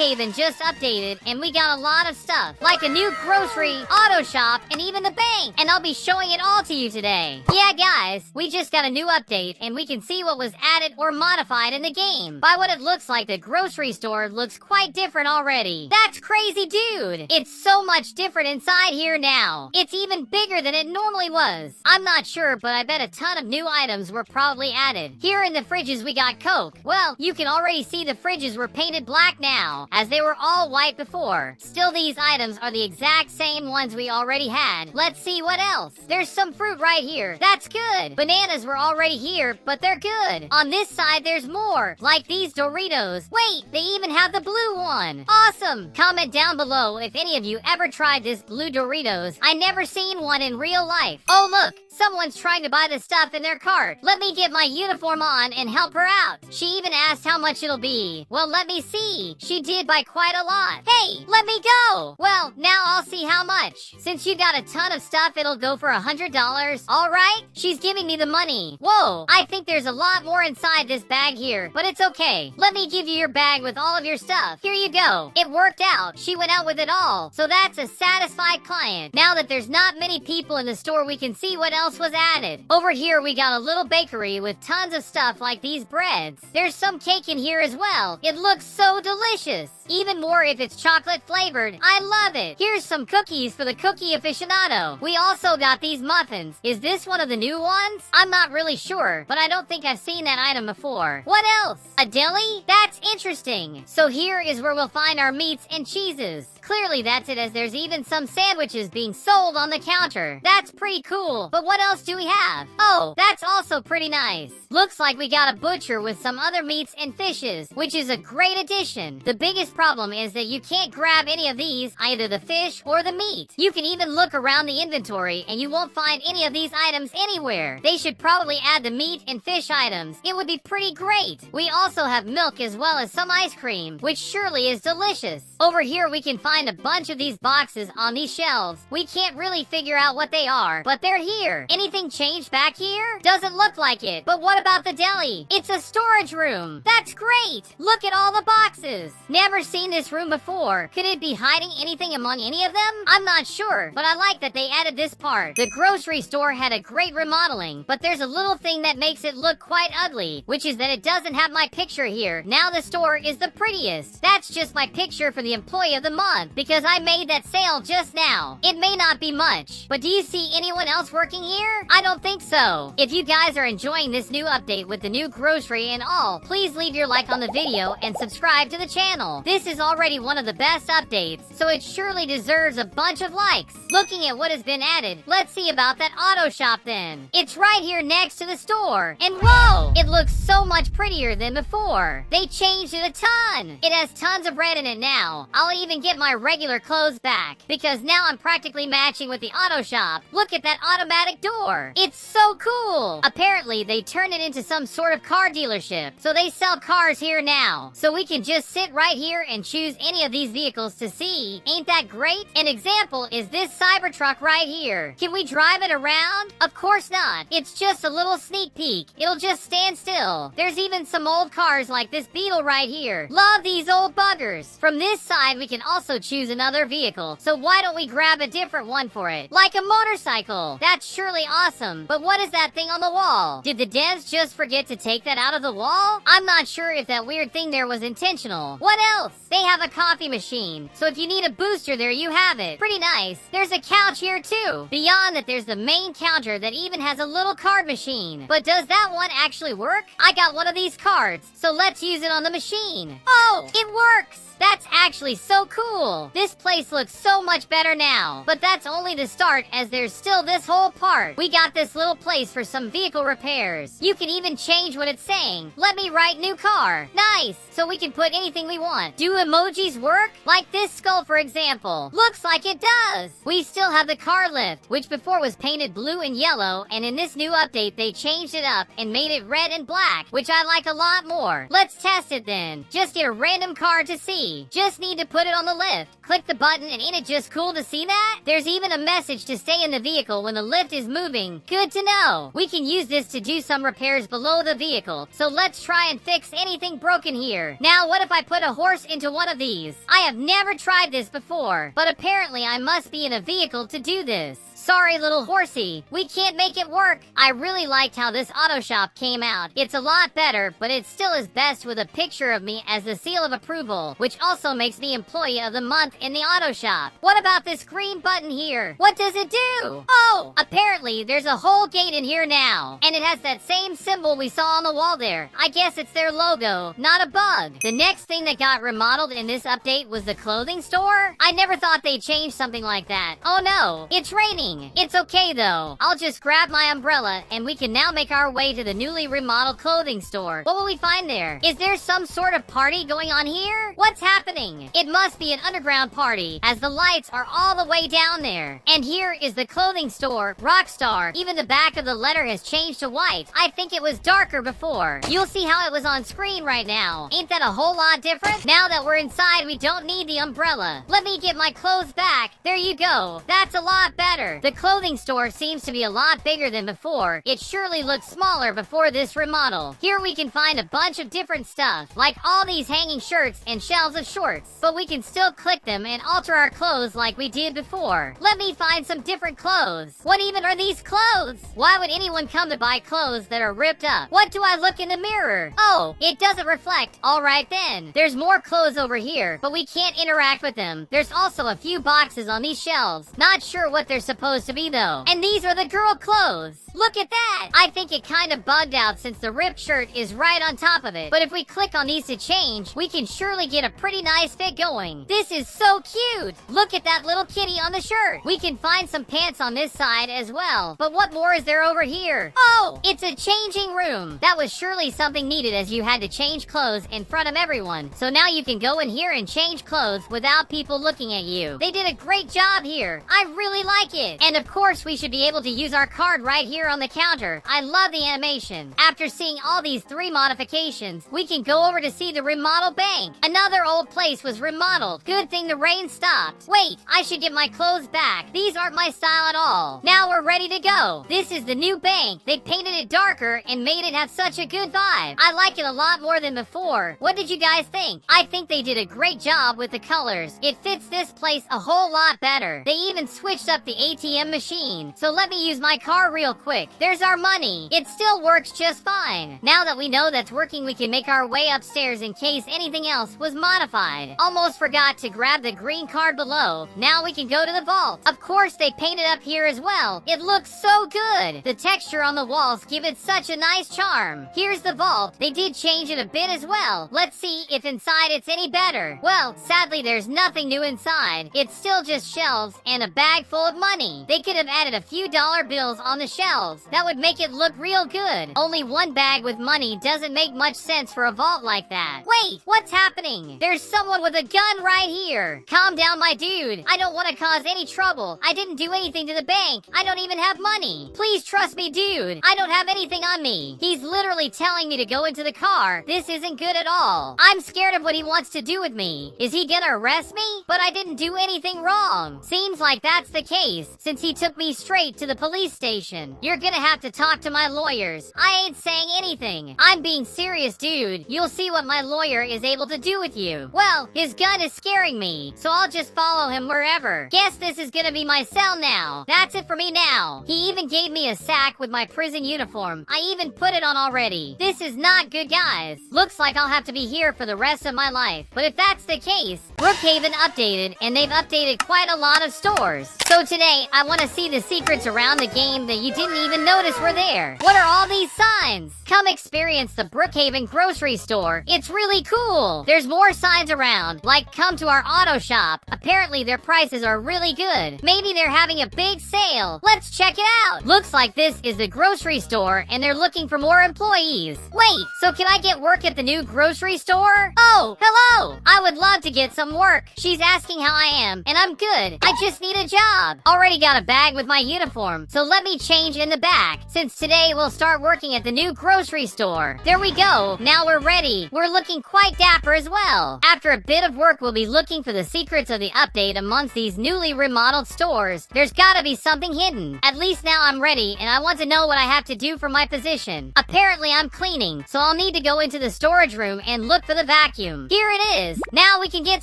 Brookhaven just updated, and we got a lot of stuff, like a new grocery, auto shop, and even the bank. And I'll be showing it all to you today. Yeah, guys, we just got a new update, and we can see what was added or modified in the game. By what it looks like, the grocery store looks quite different already. That's crazy, dude. It's so much different inside here now. It's even bigger than it normally was. I'm not sure, but I bet a ton of new items were probably added. Here in the fridges, we got Coke. Well, you can already see the fridges were painted black now, as they were all white before. Still, these items are the exact same ones we already had. Let's see what else. There's some fruit right here. That's good. Bananas were already here, but they're good. On this side, there's more, like these Doritos. Wait, they even have the blue one. Awesome. Comment down below if any of you ever tried this blue Doritos. I never seen one in real life. Oh, look. Someone's trying to buy the stuff in their cart. Let me get my uniform on and help her out. She even asked how much it'll be. Well, let me see. She did buy quite a lot. Hey, let me go. Well, now I'll see how much. Since you got a ton of stuff, it'll go for $100. All right? She's giving me the money. Whoa, I think there's a lot more inside this bag here, but it's okay. Let me give you your bag with all of your stuff. Here you go. It worked out. She went out with it all. So that's a satisfied client. Now that there's not many people in the store, we can see what else was added. Over here, we got a little bakery with tons of stuff like these breads. There's some cake in here as well. It looks so delicious. Even more if it's chocolate flavored. I love it. Here's some cookies for the cookie aficionado. We also got these muffins. Is this one of the new ones? I'm not really sure, but I don't think I've seen that item before. What else? A deli? That's interesting. So here is where we'll find our meats and cheeses. Clearly that's it, as there's even some sandwiches being sold on the counter. That's pretty cool. But what else do we have? Oh, that's also pretty nice. Looks like we got a butcher with some other meats and fishes, which is a great addition. The biggest problem is that you can't grab any of these, either the fish or the meat. You can even look around the inventory and you won't find any of these items anywhere. They should probably add the meat and fish items. It would be pretty great. We also have milk as well as some ice cream, which surely is delicious. Over here we can find a bunch of these boxes on these shelves. We can't really figure out what they are, but they're here. Anything changed back here? Doesn't look like it. But what about the deli? It's a storage room. That's great. Look at all the boxes. Never seen this room before. Could it be hiding anything among any of them? I'm not sure, but I like that they added this part. The grocery store had a great remodeling, but there's a little thing that makes it look quite ugly, which is that it doesn't have my picture here. Now the store is the prettiest. That's just my picture for the employee of the month, because I made that sale just now. It may not be much, but do you see anyone else working here? I don't think so. If you guys are enjoying this new update with the new grocery and all, please leave your like on the video and subscribe to the channel. This is already one of the best updates, so it surely deserves a bunch of likes. Looking at what has been added, let's see about that auto shop then. It's right here next to the store, and whoa! It looks so much prettier than before. They changed it a ton. It has tons of red in it now. I'll even get my regular clothes back, because now I'm practically matching with the auto shop. Look at that automatic door. It's so cool. Apparently, they turned it into some sort of car dealership, so they sell cars here now. So we can just sit right here and choose any of these vehicles to see. Ain't that great? An example is this Cybertruck right here. Can we drive it around? Of course not. It's just a little sneak peek. It'll just stand still. There's even some old cars like this Beetle right here. Love these old buggers. From this side, we can also choose another vehicle. So why don't we grab a different one for it? Like a motorcycle. That's surely awesome. But what is that thing on the wall? Did the devs just forget to take that out of the wall? I'm not sure if that weird thing there was intentional. What else? They have a coffee machine. So if you need a booster, there you have it. Pretty nice. There's a couch here too. Beyond that, there's the main counter that even has a little card machine. But does that one actually work? I got one of these cards, so let's use it on the machine. Oh, it works! That's actually so cool. This place looks so much better now. But that's only the start, as there's still this whole part. We got this little place for some vehicle repairs. You can even change what it's saying. Let me write new car. Nice. So we can put anything we want. Do emojis work? Like this skull, for example. Looks like it does. We still have the car lift, which before was painted blue and yellow, and in this new update, they changed it up and made it red and black, which I like a lot more. Let's test it then. Just get a random car to see. Just need to put it on the lift. lift. Click the button and ain't it just cool to see that? There's even a message to stay in the vehicle when the lift is moving. Good to know. We can use this to do some repairs below the vehicle. So let's try and fix anything broken here. Now what if I put a horse into one of these? I have never tried this before, but apparently I must be in a vehicle to do this. Sorry, little horsey. We can't make it work. I really liked how this auto shop came out. It's a lot better, but it still is best with a picture of me as the seal of approval, which also makes me Employee of the Month in the auto shop. What about this green button here? What does it do? Oh, apparently there's a whole gate in here now, and it has that same symbol we saw on the wall there. I guess it's their logo, not a bug. The next thing that got remodeled in this update was the clothing store. I never thought they'd change something like that. Oh no, it's raining. It's okay though. I'll just grab my umbrella and we can now make our way to the newly remodeled clothing store. What will we find there? Is there some sort of party going on here? What's happening? It must be an underground party as the lights are all the way down there. And here is the clothing store, Rockstar. Even the back of the letter has changed to white. I think it was darker before. You'll see how it was on screen right now. Ain't that a whole lot different? Now that we're inside, we don't need the umbrella. Let me get my clothes back. There you go. That's a lot better. The clothing store seems to be a lot bigger than before. It surely looked smaller before this remodel. Here we can find a bunch of different stuff, like all these hanging shirts and shelves of shorts. But we can still click them and alter our clothes like we did before. Let me find some different clothes. What even are these clothes? Why would anyone come to buy clothes that are ripped up? What do I look in the mirror? Oh, it doesn't reflect. Alright then. There's more clothes over here, but we can't interact with them. There's also a few boxes on these shelves. Not sure what they're supposed to be though. And these are the girl clothes. Look at that! I think it kind of bugged out since the ripped shirt is right on top of it. But if we click on these to change, we can surely get a pretty nice fit going. This is so cute! Look at that little kitty on the shirt. We can find some pants on this side as well. But what more is there over here? Oh! It's a changing room. That was surely something needed as you had to change clothes in front of everyone. So now you can go in here and change clothes without people looking at you. They did a great job here. I really like it. And of course we should be able to use our card right here on the counter. I love the animation. After seeing all these 3 modifications, we can go over to see the remodeled bank. Another old place was remodeled. Good thing the rain stopped. Wait, I should get my clothes back. These aren't my style at all. Now we're ready to go. This is the new bank. They painted it darker and made it have such a good vibe. I like it a lot more than before. What did you guys think? I think they did a great job with the colors. It fits this place a whole lot better. They even switched up the ATM machine. So let me use my car real quick. There's our money. It still works just fine. Now that we know that's working, we can make our way upstairs in case anything else was modified. Almost forgot to grab the green card below. Now we can go to the vault. Of course, they painted up here as well. It looks so good. The texture on the walls give it such a nice charm. Here's the vault. They did change it a bit as well. Let's see if inside it's any better. Well, sadly, there's nothing new inside. It's still just shelves and a bag full of money. They could have added a few dollar bills on the shelves. That would make it look real good. Only one bag with money doesn't make much sense for a vault like that. Wait, what's happening? There's someone with a gun right here. Calm down, my dude. I don't want to cause any trouble. I didn't do anything to the bank. I don't even have money. Please trust me, dude. I don't have anything on me. He's literally telling me to go into the car. This isn't good at all. I'm scared of what he wants to do with me. Is he gonna arrest me? But I didn't do anything wrong. Seems like that's the case, since he took me straight to the police station. You're gonna have to talk to my lawyers. I ain't saying anything. I'm being serious, dude. You'll see what my lawyer is able to do with you. Well, his gun is scaring me, so I'll just follow him wherever. Guess this is gonna be my cell now. That's it for me now. He even gave me a sack with my prison uniform. I even put it on already. This is not good, guys. Looks like I'll have to be here for the rest of my life. But if that's the case, Brookhaven updated, and they've updated quite a lot of stores. So today, I want to see the secrets around the game that you didn't even notice were there. What are all these signs? Come experience the Brookhaven grocery store. It's really cool. There's more signs around, like come to our auto shop. Apparently their prices are really good. Maybe they're having a big sale. Let's check it out. Looks like this is the grocery store and they're looking for more employees. Wait, so can I get work at the new grocery store? Oh, hello. I would love to get some work. She's asking how I am, and I'm good. I just need a job. Already got a bag with my uniform, so let me change in the back, since today we'll start working at the new grocery store. There we go. Now we're ready. We're looking quite dapper as well. After a bit of work, we'll be looking for the secrets of the update amongst these newly remodeled stores. There's gotta be something hidden. At least now I'm ready, and I want to know what I have to do for my position. Apparently I'm cleaning, so I'll need to go into the storage room and look for the vacuum. Here it is. Now we can get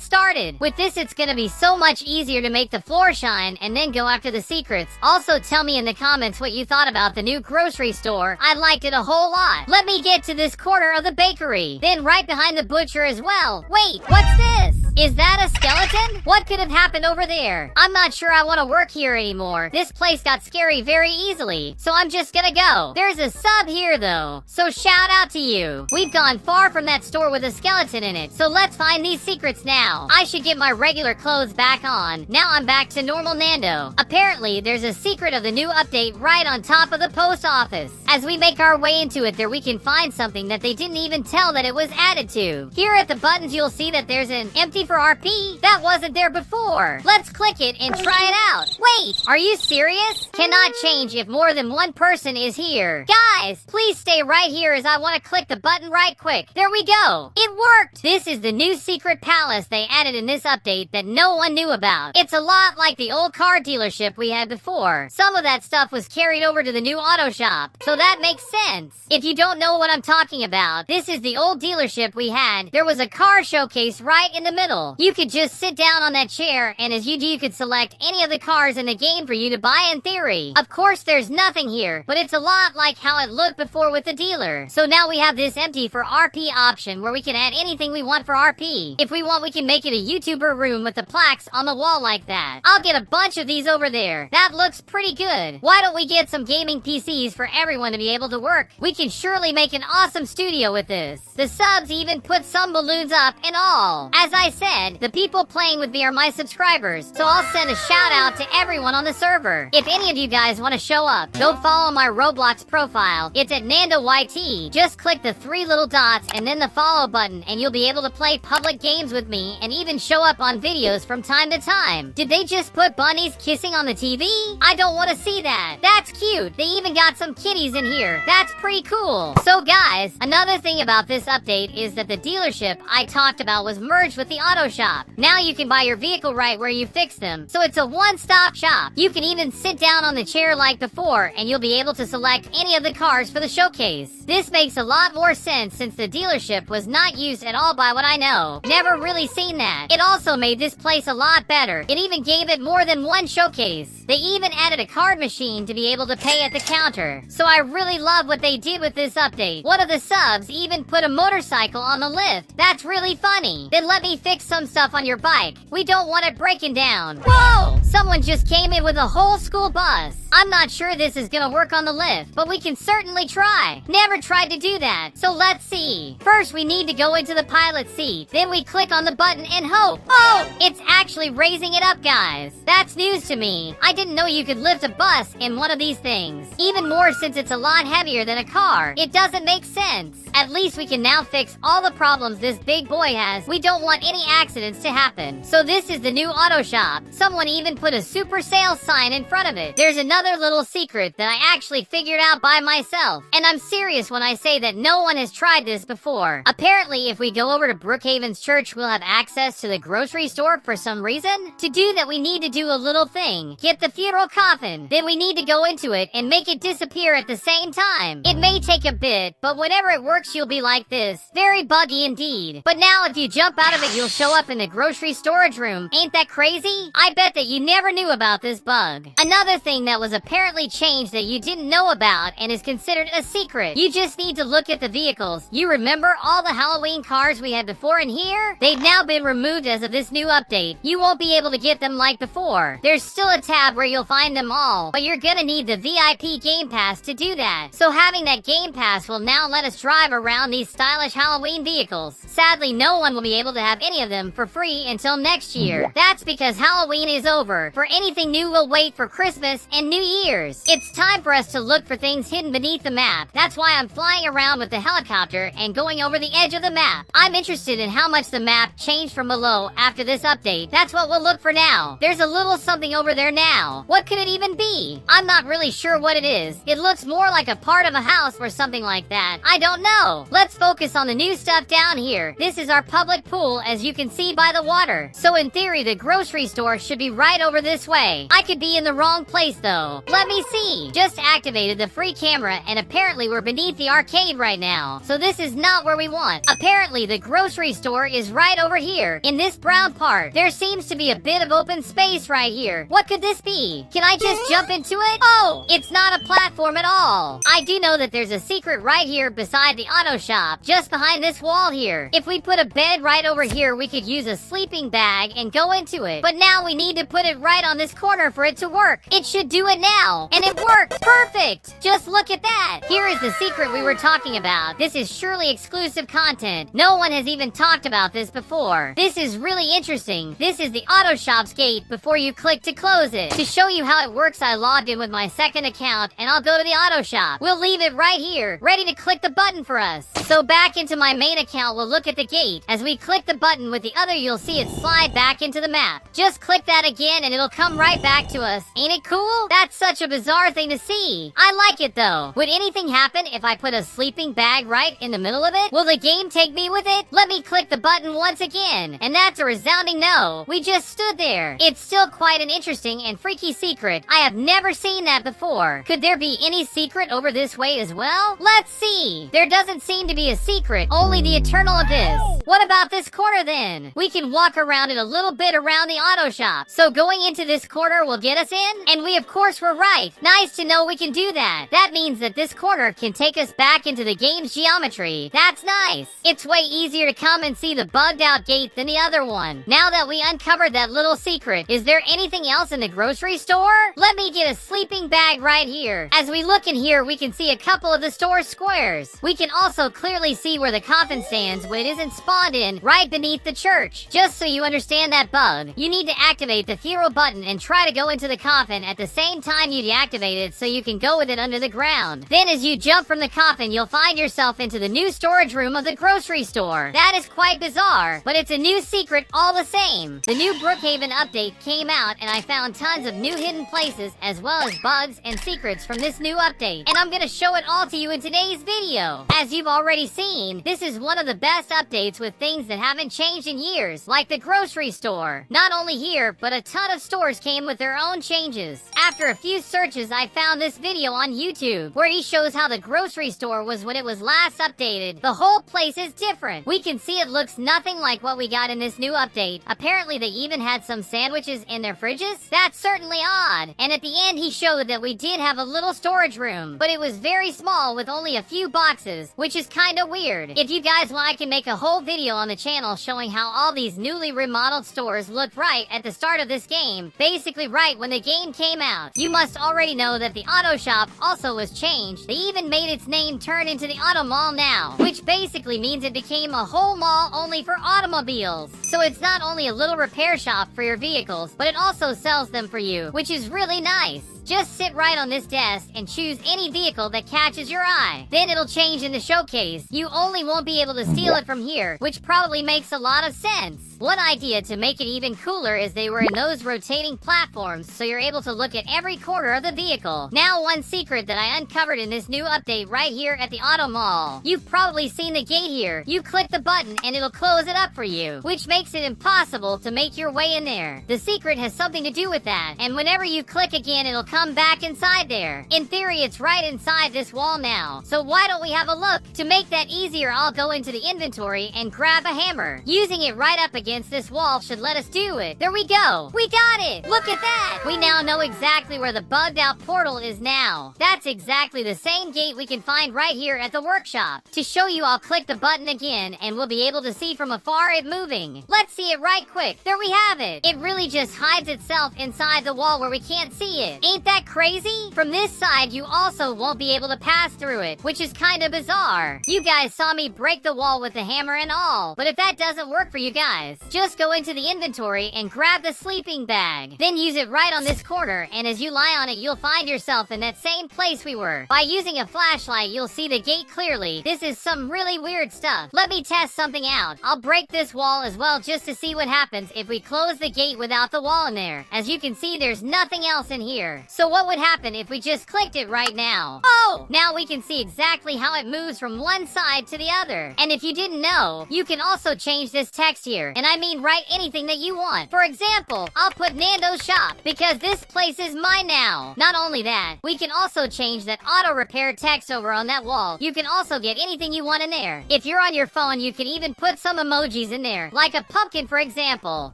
started. With this, it's gonna be so much easier to make the floor shine and then go after the secrets. Also, tell me in the comments what you thought about the new grocery store. I liked it a whole lot. Let me get to this corner of the bakery, then right behind the butcher as well. Wait, what's this? Is that a skeleton? What could have happened over there? I'm not sure I want to work here anymore. This place got scary very easily, so I'm just gonna go. There's a sub here though, so shout out to you. We've gone far from that store with a skeleton in it, so let's find these secrets now. I should get my regular clothes back on. Now I'm back to normal Nanndo. Apparently, there's a secret of the new update right on top of the post office. As we make our way into it, there we can find something that they didn't even tell that it was added to. Here at the buttons, you'll see that there's an empty for RP. That wasn't there before. Let's click it and try it out. Wait, are you serious? Cannot change if more than one person is here. Guys, please stay right here as I want to click the button right quick. There we go. It worked. This is the new secret palace they added in this update that no one knew about. It's a lot like the old car dealership we had before. Some of that stuff was carried over to the new auto shop, so that makes sense. If you don't know what I'm talking about, this is the old dealership we had. There was a car showcase right in the middle. You could just sit down on that chair, and as you do, you could select any of the cars in the game for you to buy in theory. Of course, there's nothing here, but it's a lot like how it looked before with the dealer. So now we have this empty for RP option where we can add anything we want for RP. If we want, we can make it a YouTuber room with the plaques on the wall like that. I'll get a bunch of these over there. That looks pretty good. Why don't we get some gaming PCs for everyone to be able to work? We can surely make an awesome studio with this. The subs even put some balloons up and all. As I said, the people playing with me are my subscribers, so I'll send a shout out to everyone on the server. If any of you guys want to show up, go follow my Roblox profile. It's at nanndoblox. Just click the 3 little dots and then the follow button, and you'll be able to play public games with me and even show up on videos from time to time. Did they just put bunnies kissing on the TV? I don't want to see that. That's cute. They even got some kitties in here. That's pretty cool. So guys, another thing about this update is that the dealership I talked about was merged with the auto shop. Now you can buy your vehicle right where you fix them. So it's a one-stop shop. You can even sit down on the chair like before, and you'll be able to select any of the cars for the showcase. This makes a lot more sense since the dealership was not used at all by what I know. Never really seen that. It also made this place a lot better. It even gave it more than one showcase. They even added a card machine to be able to pay at the counter. So I really love what they did with this update. One of the subs even put a motorcycle on the lift. That's really funny. Then let me fix some stuff on your bike. We don't want it breaking down. Whoa! Someone just came in with a whole school bus. I'm not sure this is gonna work on the lift, but we can certainly try. Never tried to do that, so let's see. First, we need to go into the pilot seat. Then we click on the button and hope. Oh! It's actually raising it up, guys. That's news to me. I didn't know you could lift a bus in one of these things. Even more since it's a lot heavier than a car. It doesn't make sense. At least we can now fix all the problems this big boy has. We don't want any accidents to happen. So this is the new auto shop. Someone even put a super sales sign in front of it. There's another little secret that I actually figured out by myself. And I'm serious when I say that no one has tried this before. Apparently, if we go over to Brookhaven's church, we'll have access to the grocery store for some reason. To do that, we need to do a little thing. Get the funeral coffin. Then we need to go into it and make it disappear at the same time. It may take a bit, but whenever it works, you'll be like this. Very buggy indeed. But now if you jump out of it, you'll show up in the grocery storage room. Ain't that crazy? I bet that you never knew about this bug. Another thing that was apparently changed that you didn't know about and is considered a secret. You just need to look at the vehicles. You remember all the Halloween cars we had before in here? They've now been removed as of this new update. You won't be able to get them like before. There's still a tab where you'll find them all, but you're gonna need the VIP Game Pass to do that. So having that Game Pass will now let us drive drive around these stylish Halloween vehicles. Sadly, no one will be able to have any of them for free until next year. That's because Halloween is over. For anything new, we'll wait for Christmas and New Year's. It's time for us to look for things hidden beneath the map. That's why I'm flying around with the helicopter and going over the edge of the map. I'm interested in how much the map changed from below after this update. That's what we'll look for now. There's a little something over there now. What could it even be? I'm not really sure what it is. It looks more like a part of a house or something like that. I don't know. Let's focus on the new stuff down here. This is our public pool, as you can see by the water. So in theory, the grocery store should be right over this way. I could be in the wrong place though. Let me see. Just activated the free camera and apparently we're beneath the arcade right now. So this is not where we want. Apparently the grocery store is right over here in this brown part. There seems to be a bit of open space right here. What could this be? Can I just jump into it? Oh, it's not a platform at all. I do know that there's a secret right here beside the auto shop, just behind this wall here. If we put a bed right over here, we could use a sleeping bag and go into it. But now we need to put it right on this corner for it to work. It should do it now. And it worked. Perfect. Just look at that. Here is the secret we were talking about. This is surely exclusive content. No one has even talked about this before. This is really interesting. This is the auto shop's gate before you click to close it. To show you how it works, I logged in with my second account and I'll go to the auto shop. We'll leave it right here, ready to click the button for us. So back into my main account, we'll look at the gate. As we click the button with the other, you'll see it slide back into the map. Just click that again and it'll come right back to us. Ain't it cool? That's such a bizarre thing to see. I like it though. Would anything happen if I put a sleeping bag right in the middle of it? Will the game take me with it? Let me click the button once again. And that's a resounding no. We just stood there. It's still quite an interesting and freaky secret. I have never seen that before. Could there be any secret over this way as well? Let's see. There doesn't seem to be a secret, only the eternal abyss. What about this corner then? We can walk around it a little bit around the auto shop. So going into this corner will get us in? And we of course were right. Nice to know we can do that. That means that this corner can take us back into the game's geometry. That's nice. It's way easier to come and see the bugged out gate than the other one. Now that we uncovered that little secret, is there anything else in the grocery store? Let me get a sleeping bag right here. As we look in here, we can see a couple of the store squares. We can also clearly see where the coffin stands when it isn't spawned in, right beneath the church. Just so you understand that bug, you need to activate the Firo button and try to go into the coffin at the same time you deactivate it so you can go with it under the ground. Then as you jump from the coffin, you'll find yourself into the new storage room of the grocery store. That is quite bizarre, but it's a new secret all the same. The new Brookhaven update came out and I found tons of new hidden places as well as bugs and secrets from this new update. And I'm gonna show it all to you in today's video. As you've already seen, this is one of the best updates with things that haven't changed in years, like the grocery store. Not only here, but a ton of stores came with their own changes. After a few searches, I found this video on YouTube where he shows how the grocery store was when it was last updated. The whole place is different. We can see it looks nothing like what we got in this new update. Apparently they even had some sandwiches in their fridges. That's certainly odd. And at the end he showed that we did have a little storage room, but it was very small with only a few boxes, which is kinda weird. If you guys want, I can make a whole video on the channel showing how all these newly remodeled stores looked right at the start of this game, basically right when the game came out. You must already know that the auto shop also was changed. They even made its name turn into the auto mall now, which basically means it became a whole mall only for automobiles. So it's not only a little repair shop for your vehicles, but it also sells them for you, which is really nice. Just sit right on this desk and choose any vehicle that catches your eye. Then it'll change in the showcase. You only won't be able to steal it from here, which probably makes a lot of sense. One idea to make it even cooler is they were in those rotating platforms, so you're able to look at every corner of the vehicle. Now one secret that I uncovered in this new update right here at the auto mall. You've probably seen the gate here. You click the button and it'll close it up for you, which makes it impossible to make your way in there. The secret has something to do with that, and whenever you click again, it'll come back inside there. In theory, it's right inside this wall now, so why don't we have a look? To make that easier, I'll go into the inventory and grab a hammer. Using it right up against this wall should let us do it. There we go. We got it. Look at that. We now know exactly where the bugged out portal is now. That's exactly the same gate we can find right here at the workshop. To show you, I'll click the button again and we'll be able to see from afar it moving. Let's see it right quick. There we have it. It really just hides itself inside the wall where we can't see it. Ain't that crazy? From this side, you also won't be able to pass through it, which is kinda bizarre. You guys saw me break the wall with the hammer and all, but if that doesn't work for you guys, just go into the inventory and grab the sleeping bag. Then use it right on this corner, and as you lie on it, you'll find yourself in that same place we were. By using a flashlight, you'll see the gate clearly. This is some really weird stuff. Let me test something out. I'll break this wall as well just to see what happens if we close the gate without the wall in there. As you can see, there's nothing else in here. So what would happen if we just clicked it right now? Oh! Now we can see exactly how it moves from one side to the other. And if you didn't know, you can also change this text here. And I mean write anything that you want. For example, I'll put Nanndo shop because this place is mine now. Not only that, we can also change that auto repair text over on that wall. You can also get anything you want in there. If you're on your phone, you can even put some emojis in there, like a pumpkin for example.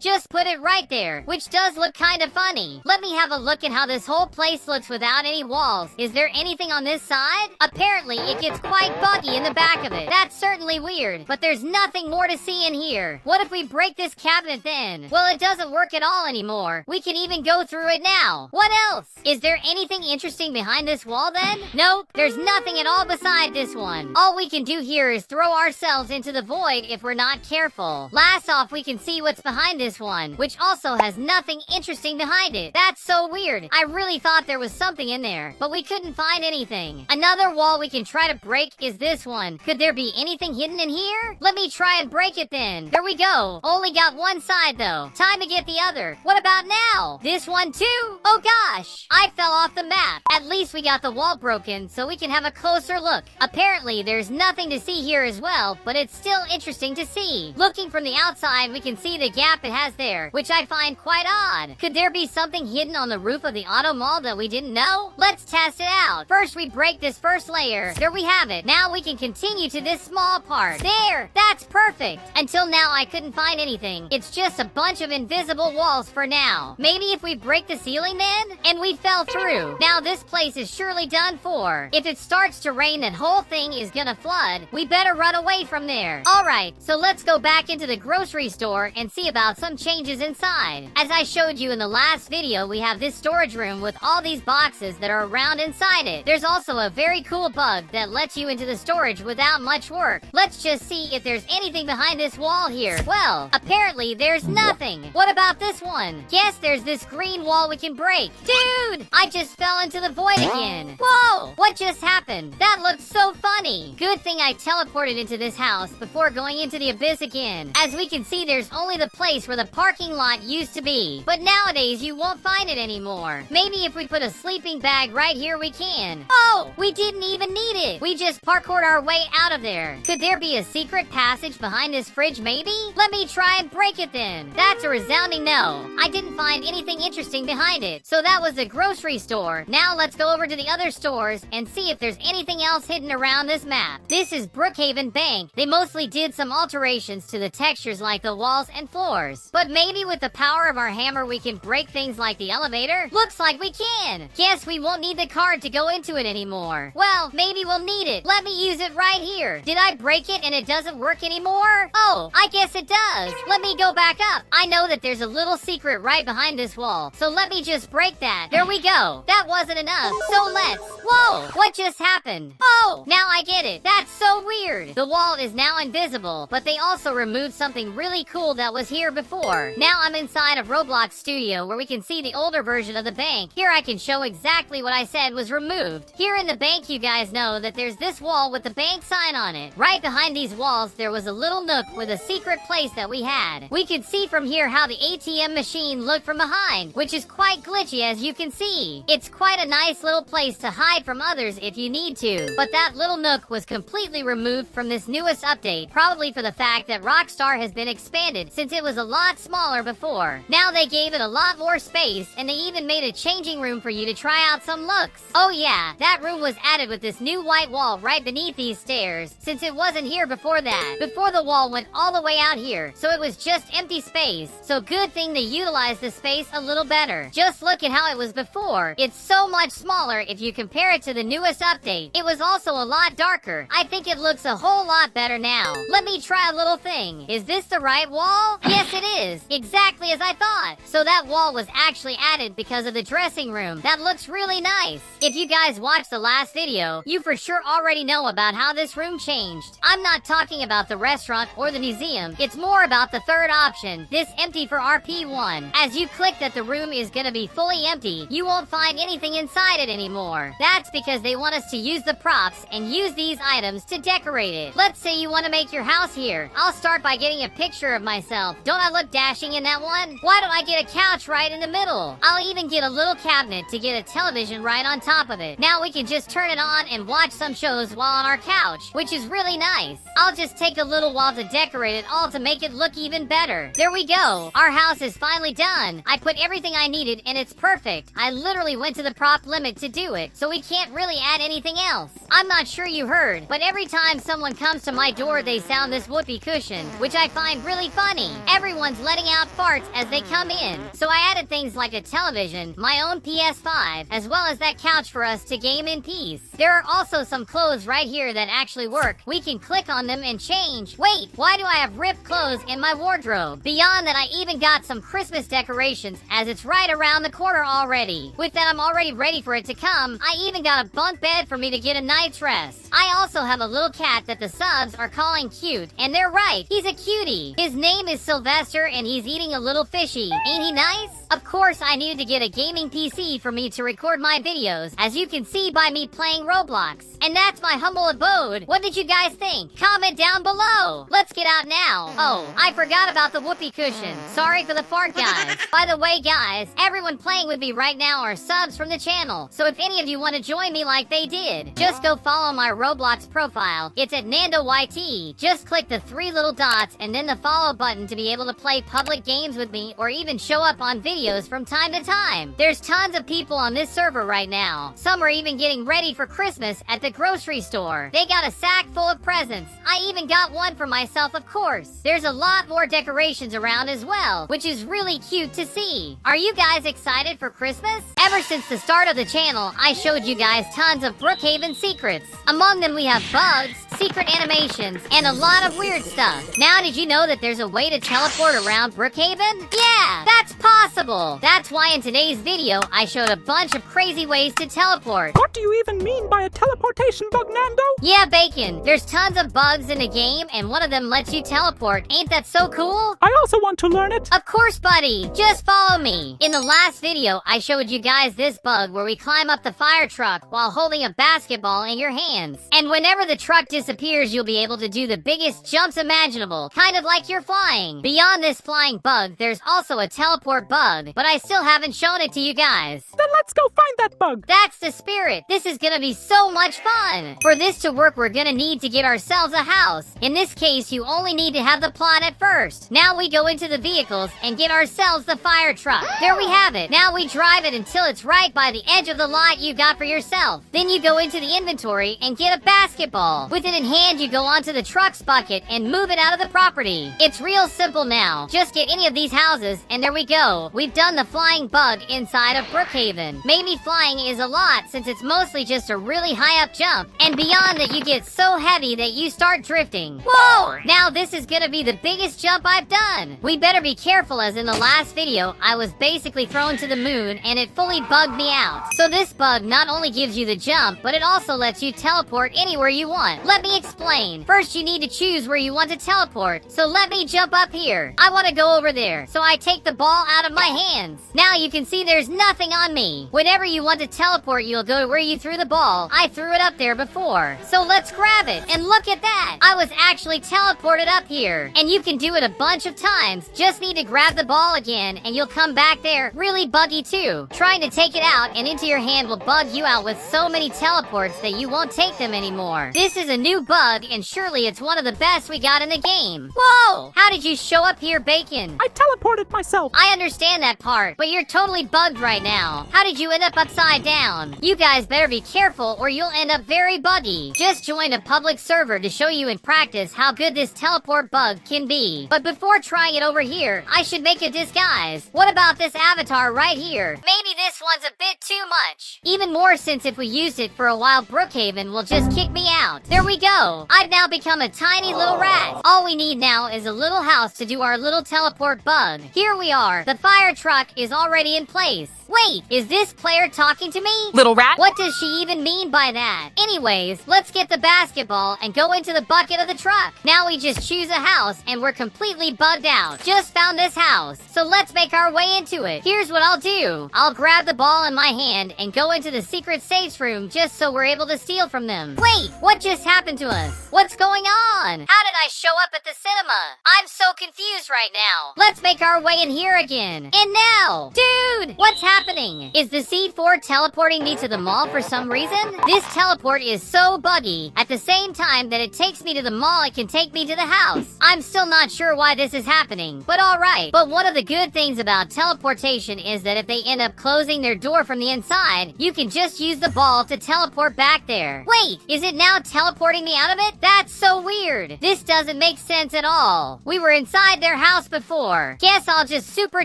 Just put it right there, which does look kind of funny. Let me have a look at how this whole place looks without any walls. Is there anything on this side? Apparently, it gets quite buggy in the back of it. That's certainly weird, but there's nothing more to see in here. What if we break this cabinet then? Well, it doesn't work at all anymore. We can even go through it now. What else? Is there anything interesting behind this wall then? Nope, there's nothing at all beside this one. All we can do here is throw ourselves into the void if we're not careful. Last off, we can see what's behind this one, which also has nothing interesting behind it. That's so weird. I really thought there was something in there, but we couldn't find anything. Another wall we can try to break is this one. Could there be anything hidden in here? Let me try and break it then. There we go. Only got one side though. Time to get the other. What about now? This one too? Oh gosh, I fell off the map. At least we got the wall broken so we can have a closer look. Apparently there's nothing to see here as well, but it's still interesting to see. Looking from the outside, we can see the gap it has there, which I find quite odd. Could there be something hidden on the roof of the auto mall that we didn't know? Let's test it out. First, we break this first layer. There we have it. Now we can continue to this small part. There! That's perfect! Until now, I couldn't find anything. It's just a bunch of invisible walls for now. Maybe if we break the ceiling then? And we fell through. Now this place is surely done for. If it starts to rain, that whole thing is gonna flood. We better run away from there. Alright, so let's go back into the grocery store and see about some changes inside. As I showed you in the last video, we have this storage room with all these boxes that are around inside it. There's also a very cool bug that lets you into the storage without much work. Let's just see if there's anything behind this wall here. Well, apparently there's nothing. What about this one? Yes, there's this green wall we can break. Dude, I just fell into the void again. Whoa, what just happened? That looked so funny. Good thing I teleported into this house before going into the abyss again. As we can see, there's only the place where the parking lot used to be. But nowadays, you won't find it anymore. Maybe if we put a sleeping bag right here, we can. Oh, we didn't even need it. We just parkoured our way out of there. Could there be a secret passage behind this fridge maybe? Let me try and break it then. That's a resounding no. I didn't find anything interesting behind it. So that was the grocery store. Now let's go over to the other stores and see if there's anything else hidden around this map. This is Brookhaven Bank. They mostly did some alterations to the textures like the walls and floors. But maybe with the power of our hammer we can break things like the elevator? Looks like we can. Guess we won't need the card to go into it anymore. Well, maybe we'll need it. Let me use it right here. Did I break it and it doesn't work anymore? Oh, I guess it does. Let me go back up. I know that there's a little secret right behind this wall, so let me just break that. There we go. That wasn't enough, so let's. Whoa, what just happened? Oh, now I get it. That's so weird. The wall is now invisible, but they also removed something really cool that was here before. Now I'm inside of Roblox Studio where we can see the older version of the bank. Here I can show exactly what I said was removed. Here in the bank, you guys know that there's this wall with the bank sign on it. Right behind these walls, there was a little nook with a secret place that we had. We could see from here how the ATM machine looked from behind, which is quite glitchy as you can see. It's quite a nice little place to hide from others if you need to. But that little nook was completely removed from this newest update, probably for the fact that Rockstar has been expanded since it was a lot smaller before. Now they gave it a lot more space, and they even made a changing room for you to try out some looks. Oh yeah, that room was added with this new white wall right beneath these stairs, since it wasn't here before that. Before the wall went all the way out here, so it was just empty space. So good thing they utilized the space a little better. Just look at how it was before. It's so much smaller if you compare it to the newest update. It was also a lot darker. I think it looks a whole lot better now. Let me try a little thing. Is this the right wall? Yes, it is. Exactly as I thought. So that wall was actually added because of the dressing living room that looks really nice. If you guys watched the last video, you for sure already know about how this room changed. I'm not talking about the restaurant or the museum. It's more about the third option, this empty for RP1. As you click that the room is gonna be fully empty, you won't find anything inside it anymore. That's because they want us to use the props and use these items to decorate it. Let's say you want to make your house here. I'll start by getting a picture of myself. Don't I look dashing in that one? Why don't I get a couch right in the middle? I'll even get a little cabinet to get a television right on top of it. Now we can just turn it on and watch some shows while on our couch, which is really nice. I'll just take a little while to decorate it all to make it look even better. There we go. Our house is finally done. I put everything I needed and it's perfect. I literally went to the prop limit to do it, so we can't really add anything else. I'm not sure you heard, but every time someone comes to my door, they sound this whoopee cushion, which I find really funny. Everyone's letting out farts as they come in, so I added things like a television, my own PS5, as well as that couch for us to game in peace. There are also some clothes right here that actually work. We can click on them and change. Wait, why do I have ripped clothes in my wardrobe? Beyond that, I even got some Christmas decorations as it's right around the corner already. With that, I'm already ready for it to come. I even got a bunk bed for me to get a night's rest. I also have a little cat that the subs are calling cute, and they're right. He's a cutie. His name is Sylvester, and he's eating a little fishy. Ain't he nice? Of course, I needed to get a gaming PC for me to record my videos, as you can see by me playing Roblox. And that's my humble abode. What did you guys think? Comment down below. Let's get out now. Oh, I forgot about the whoopee cushion. Sorry for the fart, guys. By the way, guys, everyone playing with me right now are subs from the channel. So if any of you want to join me like they did, just go follow my Roblox profile. It's at Nanndo YT. Just click the 3 little dots and then the follow button to be able to play public games with me or even show up on videos from time to time. There's tons of people on this server right now. Some are even getting ready for Christmas at the grocery store. They got a sack full of presents. I even got one for myself, of course. There's a lot more decorations around as well, which is really cute to see. Are you guys excited for Christmas? Ever since the start of the channel, I showed you guys tons of Brookhaven secrets. Among them we have bugs, secret animations, and a lot of weird stuff. Now, did you know that there's a way to teleport around Brookhaven? Yeah, that's possible. That's why in today's video, I showed a bunch of crazy ways to teleport. What do you even mean by a teleportation bug, Nanndo? Yeah, Bacon. There's tons of bugs in the game, and one of them lets you teleport. Ain't that so cool? I also want to learn it. Of course, buddy. Just follow me. In the last video, I showed you guys this bug where we climb up the fire truck while holding a basketball in your hands. And whenever the truck disappears, you'll be able to do the biggest jumps imaginable, kind of like you're flying. Beyond this flying bug, there's also a teleport bug, but I still haven't shown it to you guys. Then let's go find that bug. That's the spirit. This is gonna be so much fun. For this to work, we're gonna need to get ourselves a house. In this case, you only need to have the plot at first. Now we go into the vehicles and get ourselves the fire truck. There we have it. Now we drive it until it's right by the edge of the lot you got for yourself. Then you go into the inventory and get a basketball. With it in hand, you go onto the truck's bucket and move it out of the property. It's real simple now. Just get any of these houses and there we go. We've done the flying bug inside of Brookhaven. Maybe flying is a lot since it's mostly just a really high up jump. And beyond that, you get so heavy that you start drifting. Whoa! Now this is gonna be the biggest jump I've done. We better be careful, as in the last video, I was basically thrown to the moon and it fully bugged me out. So this bug not only gives you the jump, but it also lets you teleport anywhere you want. Let me explain. First, you need to choose where you want to teleport. So let me jump up here. I want to go over there. So I take the ball out of my hands. Now you can see there's nothing on me. Whenever you want to teleport, you'll go to where you threw the ball. I threw it up there before. So let's grab it. And look at that. I was actually teleported up here. And you can do it a bunch of times. Just need to grab the ball again and you'll come back there. Really buggy too. Trying to take it out and into your hand will bug you out with so many teleports that you won't take them anymore. This is a new bug and surely it's one of the best we got in the game. Whoa! How did you show up here, Bacon? I teleported myself. I understand that part, but you're totally bugged right now. How did you end up upside down? You guys better be careful or you'll end up very buggy. Just join a public server to show you in practice how good this teleport bug can be. But before trying it over here, I should make a disguise. What about this avatar right here? Maybe this one's a bit too much. Even more since if we used it for a while, Brookhaven will just kick me out. There we go. I've now become a tiny little rat. All we need now is a little house to do our little teleport bug. Here we are. The fire truck is already in place. Wait, is this player talking to me? Little rat? What does she even mean by that? Anyways, let's get the basketball and go into the bucket of the truck. Now we just choose a house and we're completely bugged out. Just found this house. So let's make our way into it. Here's what I'll do. I'll grab the ball in my hand and go into the secret safes room just so we're able to steal from them. Wait, what just happened to us? What's going on? How did I show up at the cinema? I'm so confused right now. Let's make our way in here again. And now, dude, what's happening? Is the C4 teleporting me to the mall for some reason? This teleport is so buggy. At the same time that it takes me to the mall, it can take me to the house. I'm still not sure why this is happening, but alright. But one of the good things about teleportation is that if they end up closing their door from the inside, you can just use the ball to teleport back there. Wait, is it now teleporting me out of it? That's so weird. This doesn't make sense at all. We were inside their house before. Guess I'll just super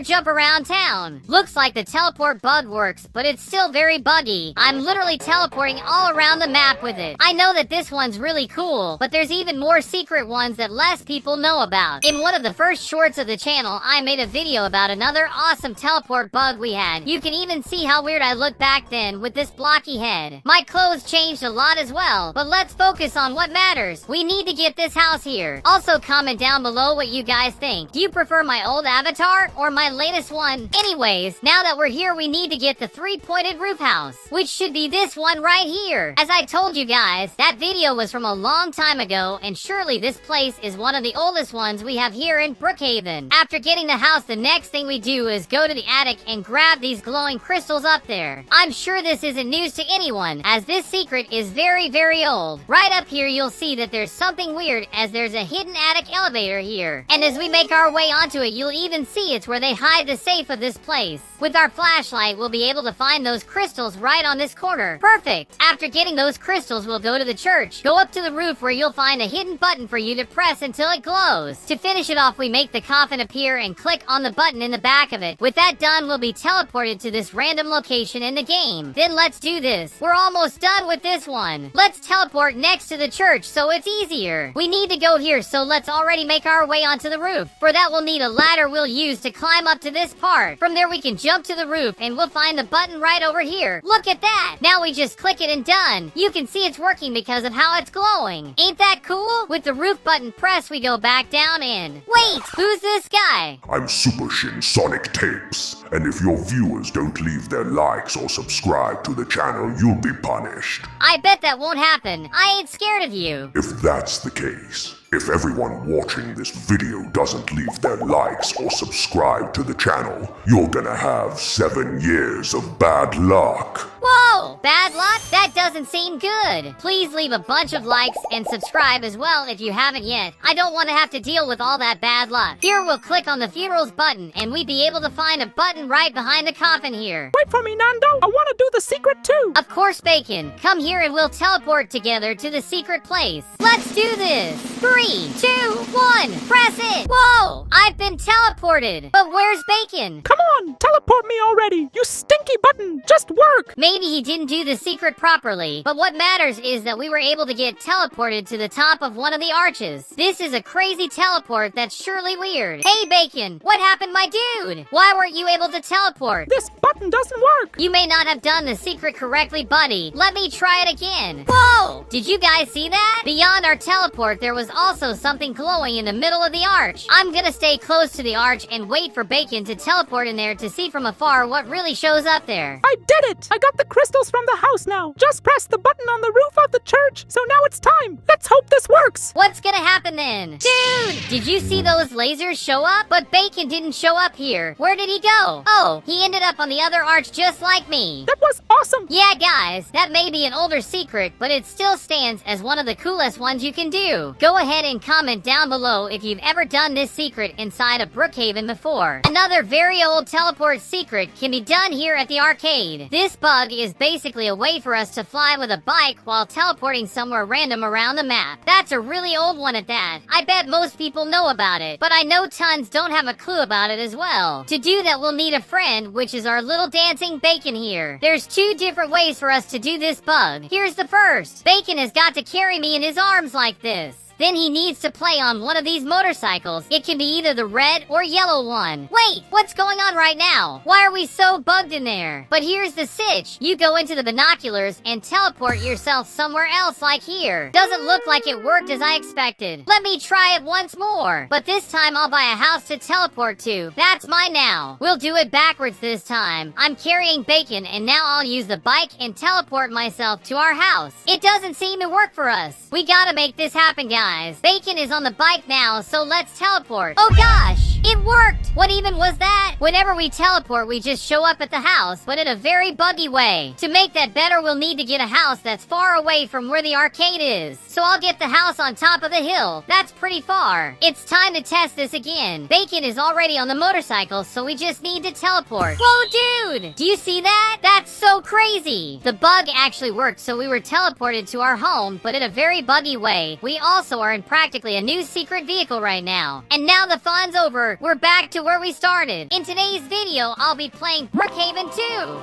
jump around town. Looks like the teleport bug works, but it's still very buggy. I'm literally teleporting all around the map with it. I know that this one's really cool, but there's even more secret ones that less people know about. In one of the first shorts of the channel, I made a video about another awesome teleport bug we had. You can even see how weird I looked back then with this blocky head. My clothes changed a lot as well, but let's focus on what matters. We need to get this house here. Also comment down below what you guys think. Do you prefer my old avatar or my latest one? Anyways, now that we're here, we need to get the three-pointed roof house, which should be this one right here. As I told you guys, that video was from a long time ago, and surely this place is one of the oldest ones we have here in Brookhaven. After getting the house, the next thing we do is go to the attic and grab these glowing crystals up there. I'm sure this isn't news to anyone, as this secret is very, very old. Right up here, you'll see that there's something weird, as there's a hidden attic elevator here. And as we make our way onto it, you'll even see it's where they hide the safe of this place. With our flashlight, we'll be able to find those crystals right on this corner. Perfect! After getting those crystals, we'll go to the church. Go up to the roof where you'll find a hidden button for you to press until it glows. To finish it off, we make the coffin appear and click on the button in the back of it. With that done, we'll be teleported to this random location in the game. Then let's do this. We're almost done with this one. Let's teleport next to the church so it's easier. We need to go here, so let's already make our way onto the roof. For that, we'll need a ladder we'll use to climb up to this part. From there, we can jump to the roof and we'll find the button right over here. Look at that! Now we just click it and done. You can see it's working because of how it's glowing. Ain't that cool? With the roof button pressed, we go back down in. Wait, who's this guy? I'm Super Shin Sonic Tapes, and if your viewers don't leave their likes or subscribe to the channel, you'll be punished. I bet that won't happen. I ain't scared of you. If that's the case, if everyone watching this video doesn't leave their likes or subscribe to the channel, you're gonna have 7 years of bad luck. Whoa! Bad luck? That doesn't seem good. Please leave a bunch of likes and subscribe as well if you haven't yet. I don't want to have to deal with all that bad luck. Here we'll click on the funerals button and we'd be able to find a button right behind the coffin here. Wait for me, Nanndo. I want to do the secret too. Of course, Bacon. Come here and we'll teleport together to the secret place. Let's do this. 3, 2, 1. Press it. Whoa! I've been teleported. But where's Bacon? Come on, teleport me already. You stinky button. Just work. Maybe he didn't do the secret properly, but what matters is that we were able to get teleported to the top of one of the arches. This is a crazy teleport that's surely weird. Hey Bacon, what happened, my dude? Why weren't you able to teleport? This button doesn't work. You may not have done the secret correctly, buddy. Let me try it again. Whoa! Did you guys see that? Beyond our teleport, there was also something glowing in the middle of the arch. I'm gonna stay close to the arch and wait for Bacon to teleport in there to see from afar what really shows up there. I did it. I got the crystals from the house now. Just press the button on the roof of the church. So now it's time. Let's hope this works. What's gonna happen then? Dude, did you see those lasers show up? But Bacon didn't show up here. Where did he go? Oh, he ended up on the other arch just like me. That was awesome. Yeah, guys, that may be an older secret, but it still stands as one of the coolest ones you can do. Go ahead and comment down below if you've ever done this secret inside of Brookhaven before. Another very old teleport secret can be done here at the arcade. This bug is basically a way for us to fly with a bike while teleporting somewhere random around the map. That's a really old one at that. I bet most people know about it, but I know tons don't have a clue about it as well. To do that, we'll need a friend, which is our little dancing Bacon here. There's 2 different ways for us to do this bug. Here's the first. Bacon has got to carry me in his arms like this. then he needs to play on one of these motorcycles. It can be either the red or yellow one. Wait, what's going on right now? Why are we so bugged in there? But here's the sitch. You go into the binoculars and teleport yourself somewhere else like here. Doesn't look like it worked as I expected. Let me try it once more. But this time I'll buy a house to teleport to. That's mine now. We'll do it backwards this time. I'm carrying bacon and now I'll use the bike and teleport myself to our house. It doesn't seem to work for us. We gotta make this happen, guys. Bacon is on the bike now, so let's teleport. Oh gosh! It worked! What even was that? Whenever we teleport, we just show up at the house, but in a very buggy way. To make that better, we'll need to get a house that's far away from where the arcade is. So I'll get the house on top of the hill. That's pretty far. It's time to test this again. Bacon is already on the motorcycle, so we just need to teleport. Whoa, dude! Do you see that? That's so crazy! The bug actually worked, so we were teleported to our home, but in a very buggy way. We also are in practically a new secret vehicle right now. And now the fun's over. We're back to where we started. In today's video, I'll be playing Brookhaven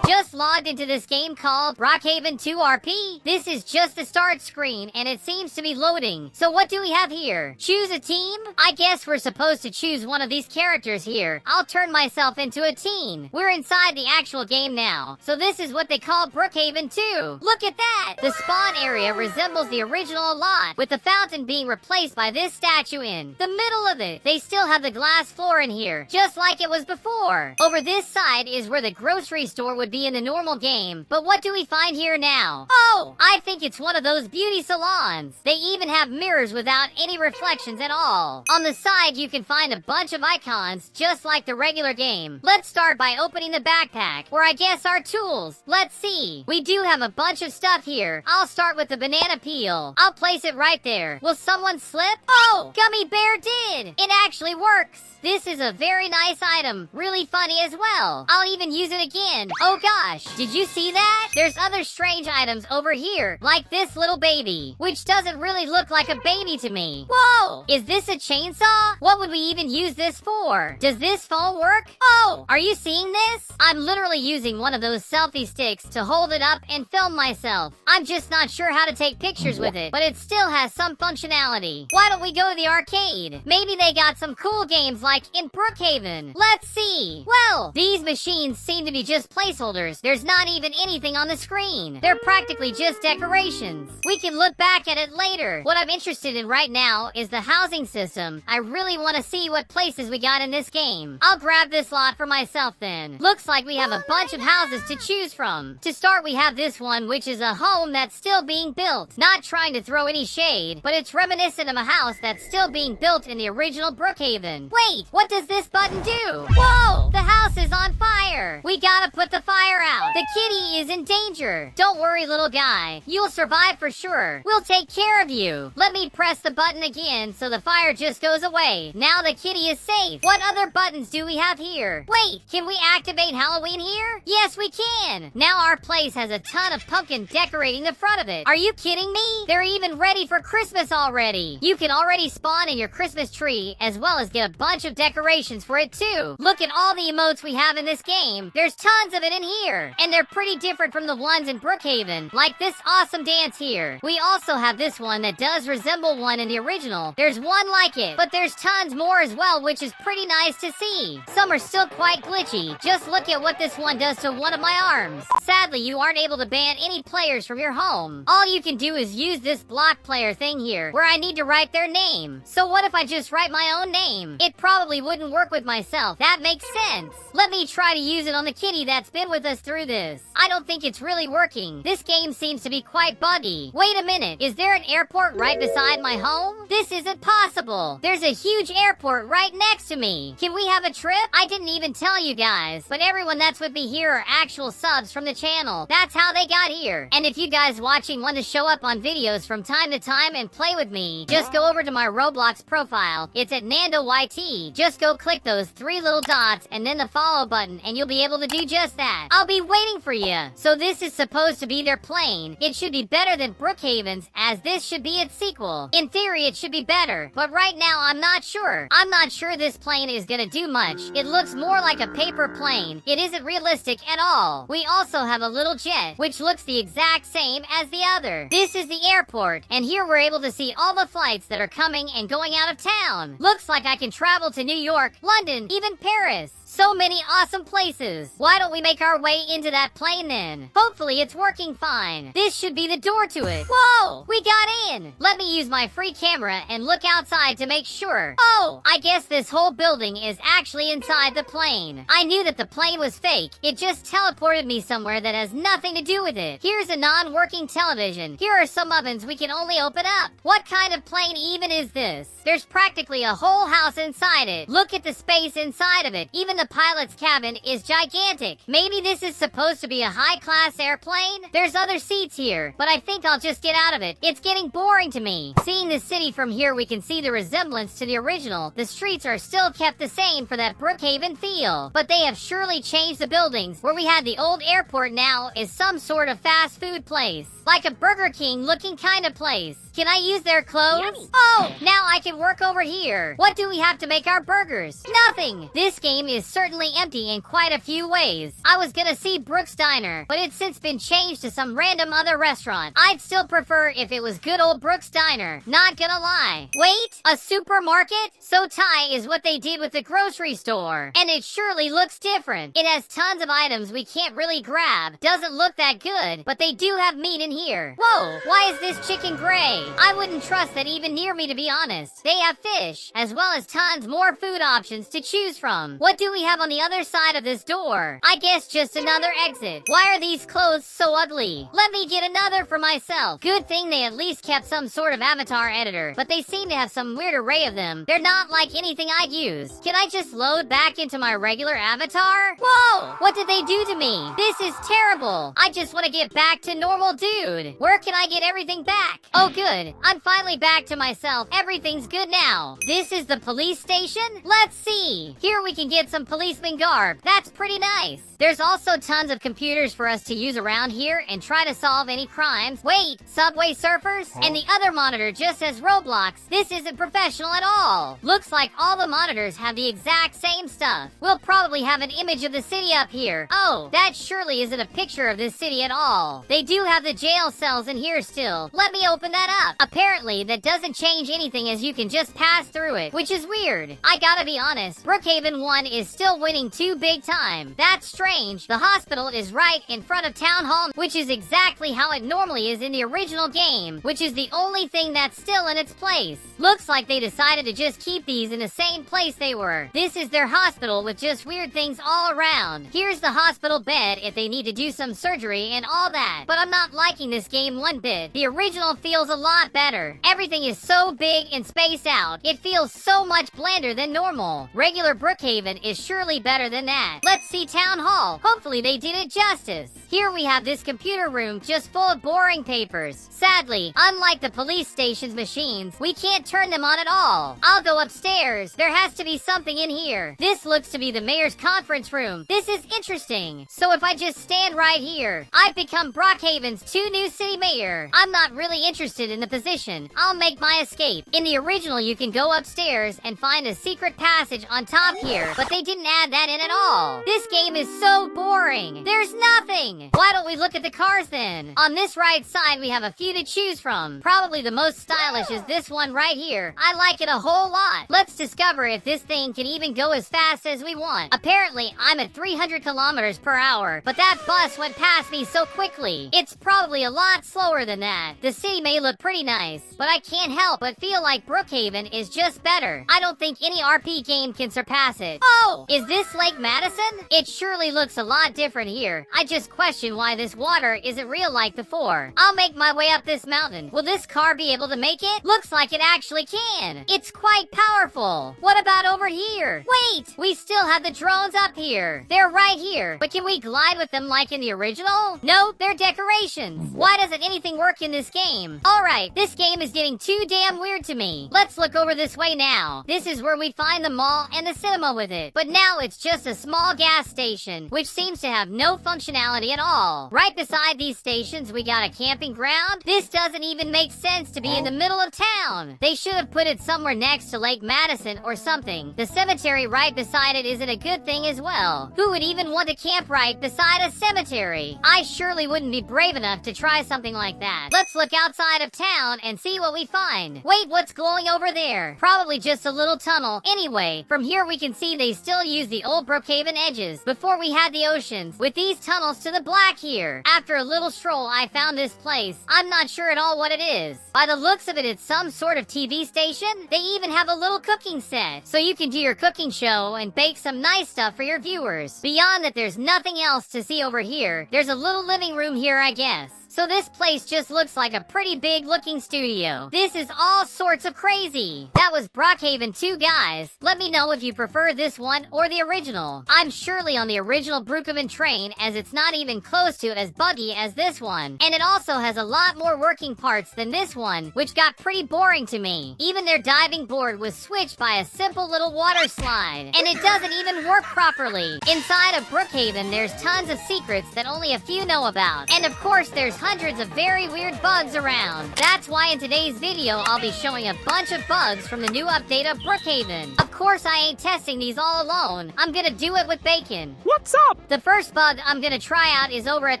2. Just logged into this game called Brookhaven 2 RP. This is just the start screen, and it seems to be loading. So what do we have here? Choose a team? I guess we're supposed to choose one of these characters here. I'll turn myself into a teen. We're inside the actual game now. So this is what they call Brookhaven 2. Look at that! The spawn area resembles the original a lot, with the fountain being replaced by this statue in the middle of it. They still have the glass floor in here, just like it was before. Over this side is where the grocery store would be in the normal game, but what do we find here now? Oh, I think it's one of those beauty salons. They even have mirrors without any reflections at all. On the side, you can find a bunch of icons, just like the regular game. Let's start by opening the backpack, or I guess our tools. Let's see. We do have a bunch of stuff here. I'll start with the banana peel. I'll place it right there. Will someone slip? Oh, Gummy Bear did! It actually works! This is a very nice item. Really funny as well. I'll even use it again. Oh gosh, did you see that? There's other strange items over here, like this little baby, which doesn't really look like a baby to me. Whoa! Is this a chainsaw? What would we even use this for? Does this phone work? Oh, are you seeing this? I'm literally using one of those selfie sticks to hold it up and film myself. I'm just not sure how to take pictures with it, but it still has some functionality. Why don't we go to the arcade? Maybe they got some cool games like in Brookhaven. Let's see. Well, these machines seem to be just placeholders. There's not even anything on the screen. They're practically just decorations. We can look back at it later. What I'm interested in right now is the housing system. I really want to see what places we got in this game. I'll grab this lot for myself then. Looks like we have a bunch of houses to choose from. To start, we have this one, which is a home that's still being built. Not trying to throw any shade, but it's reminiscent of a house that's still being built in the original Brookhaven. Wait, what does this button do? Whoa! The house is on fire! We gotta put the fire out. The kitty is in danger. Don't worry, little guy. You'll survive for sure. We'll take care of you. Let me press the button again so the fire just goes away. Now the kitty is safe. What other buttons do we have here? Wait, can we activate Halloween here? Yes, we can. Now our place has a ton of pumpkin decorating the front of it. Are you kidding me? They're even ready for Christmas already. You can already spawn in your Christmas tree as well as get a bunch of decorations for it too. Look at all the emotes we have in this game. There's tons of it in here. And they're pretty different from the ones in Brookhaven, like this awesome dance here. We also have this one that does resemble one in the original. There's one like it, but there's tons more as well, which is pretty nice to see. Some are still quite glitchy. Just look at what this one does to one of my arms. Sadly, you aren't able to ban any players from your home. All you can do is use this block player thing here, where I need to write their name. So what if I just write my own name? It probably wouldn't work with myself. That makes sense. Let me try to use it on the kitty that's been with us through this. I don't think it's really working. This game seems to be quite buggy. Wait a minute. Is there an airport right beside my home? This isn't possible. There's a huge airport right next to me. Can we have a trip? I didn't even tell you guys, but everyone that's with me here are actual subs from the channel. That's how they got here. And if you guys watching want to show up on videos from time to time and play with me, just go over to my Roblox profile. It's at Nanndo YT. Just go click those 3 little dots and then the follow button and you'll be able to do just that. I'll be waiting waiting for you. So this is supposed to be their plane. It should be better than Brookhaven's, as this should be its sequel. In theory, it should be better, but right now I'm not sure. I'm not sure this plane is gonna do much. It looks more like a paper plane. It isn't realistic at all. We also have a little jet, which looks the exact same as the other. This is the airport, and here we're able to see all the flights that are coming and going out of town. Looks like I can travel to New York, London, even Paris. So many awesome places. Why don't we make our way into that plane then? Hopefully it's working fine. This should be the door to it. Whoa! We got in! Let me use my free camera and look outside to make sure. Oh! I guess this whole building is actually inside the plane. I knew that the plane was fake. It just teleported me somewhere that has nothing to do with it. Here's a non-working television. Here are some ovens we can only open up. What kind of plane even is this? There's practically a whole house inside it. Look at the space inside of it. Even the pilot's cabin is gigantic. Maybe this is supposed to be a high-class airplane? There's other seats here, but I think I'll just get out of it. It's getting boring to me. Seeing the city from here, we can see the resemblance to the original. The streets are still kept the same for that Brookhaven feel, but they have surely changed the buildings. Where we had the old airport now is some sort of fast food place, like a Burger King looking kind of place. Can I use their clothes? Yummy. Oh, now I can work over here. What do we have to make our burgers? Nothing. This game is certainly empty in quite a few ways. I was gonna see Brooks Diner, but it's since been changed to some random other restaurant. I'd still prefer if it was good old Brooks Diner. Not gonna lie. Wait, a supermarket? So Thai is what they did with the grocery store. And it surely looks different. It has tons of items we can't really grab. Doesn't look that good, but they do have meat in here. Whoa, why is this chicken gray? I wouldn't trust that even near me, to be honest. They have fish, as well as tons more food options to choose from. What do we have on the other side of this door? I guess just another exit. Why are these clothes so ugly? Let me get another for myself. Good thing they at least kept some sort of avatar editor, but they seem to have some weird array of them. They're not like anything I'd use. Can I just load back into my regular avatar? Whoa! What did they do to me? This is terrible. I just want to get back to normal dude. Where can I get everything back? Oh, good. I'm finally back to myself. Everything's good now. This is the police station? Let's see. Here we can get some policeman garb. That's pretty nice. There's also tons of computers for us to use around here and try to solve any crimes. Wait, Subway Surfers? And the other monitor just says Roblox. This isn't professional at all. Looks like all the monitors have the exact same stuff. We'll probably have an image of the city up here. Oh, that surely isn't a picture of this city at all. They do have the jail cells in here still. Let me open that up. Apparently, that doesn't change anything as you can just pass through it, which is weird. I gotta be honest, Brookhaven 1 is still winning 2 big time. That's strange. The hospital is right in front of Town Hall, which is exactly how it normally is in the original game, which is the only thing that's still in its place. Looks like they decided to just keep these in the same place they were. This is their hospital with just weird things all around. Here's the hospital bed if they need to do some surgery and all that. But I'm not liking this game one bit. The original feels a lot better. Everything is so big and spaced out. It feels so much blander than normal. Regular Brookhaven is surely better than that. Let's see Town Hall. Hopefully they did it justice. Here we have this computer room just full of boring papers. Sadly, unlike the police station's machines, we can't turn them on at all. I'll go upstairs. There has to be something in here. This looks to be the mayor's conference room. This is interesting. So if I just stand right here, I've become Brookhaven's 2 new city mayor. I'm not really interested in the position. I'll make my escape. In the original, you can go upstairs and find a secret passage on top here, but they didn't add that in at all. This game is so boring. There's nothing. Why don't we look at the cars then? On this right side, we have a few to choose from. Probably the most stylish is this one right here. I like it a whole lot. Let's discover if this thing can even go as fast as we want. Apparently, I'm at 300 kilometers per hour, but that bus went past me so quickly. It's probably a lot slower than that. The city may look pretty nice, but I can't help but feel like Brookhaven is just better. I don't think any RP game can surpass it. Oh, is this Lake Madison? It surely looks a lot different here. I just question why this water isn't real like before. I'll make my way up this mountain. Will this car be able to make it? Looks like it actually can. It's quite powerful. What about over here? Wait, we still have the drones up here. They're right right here. But can we glide with them like in the original? No, they're decorations. Why doesn't anything work in this game? Alright, this game is getting too damn weird to me. Let's look over this way now. This is where we find the mall and the cinema with it. But now it's just a small gas station, which seems to have no functionality at all. Right beside these stations, we got a camping ground. This doesn't even make sense to be in the middle of town. They should have put it somewhere next to Lake Madison or something. The cemetery right beside it isn't a good thing as well. Who would even want to camp right beside a cemetery? I surely wouldn't be brave enough to try something like that. Let's look outside of town and see what we find. Wait, what's glowing over there? Probably just a little tunnel. Anyway, from here we can see they still use the old Brookhaven edges before we had the oceans, with these tunnels to the black here. After a little stroll, I found this place. I'm not sure at all what it is. By the looks of it, it's some sort of TV station. They even have a little cooking set, so you can do your cooking show and bake some nice stuff for your viewers. Beyond that, there's nothing else to see over here. There's a little living room here, I guess. So this place just looks like a pretty big looking studio. This is all sorts of crazy. That was Brookhaven 2, guys. Let me know if you prefer this one or the original. I'm surely on the original Brookhaven train, as it's not even close to as buggy as this one. And it also has a lot more working parts than this one, which got pretty boring to me. Even their diving board was switched by a simple little water slide. And it doesn't even work properly. Inside of Brookhaven, there's tons of secrets that only a few know about. And of course, there's hundreds of very weird bugs around. That's why in today's video, I'll be showing a bunch of bugs from the new update of Brookhaven. Of course, I ain't testing these all alone. I'm gonna do it with Bacon. What's up? The first bug I'm gonna try out is over at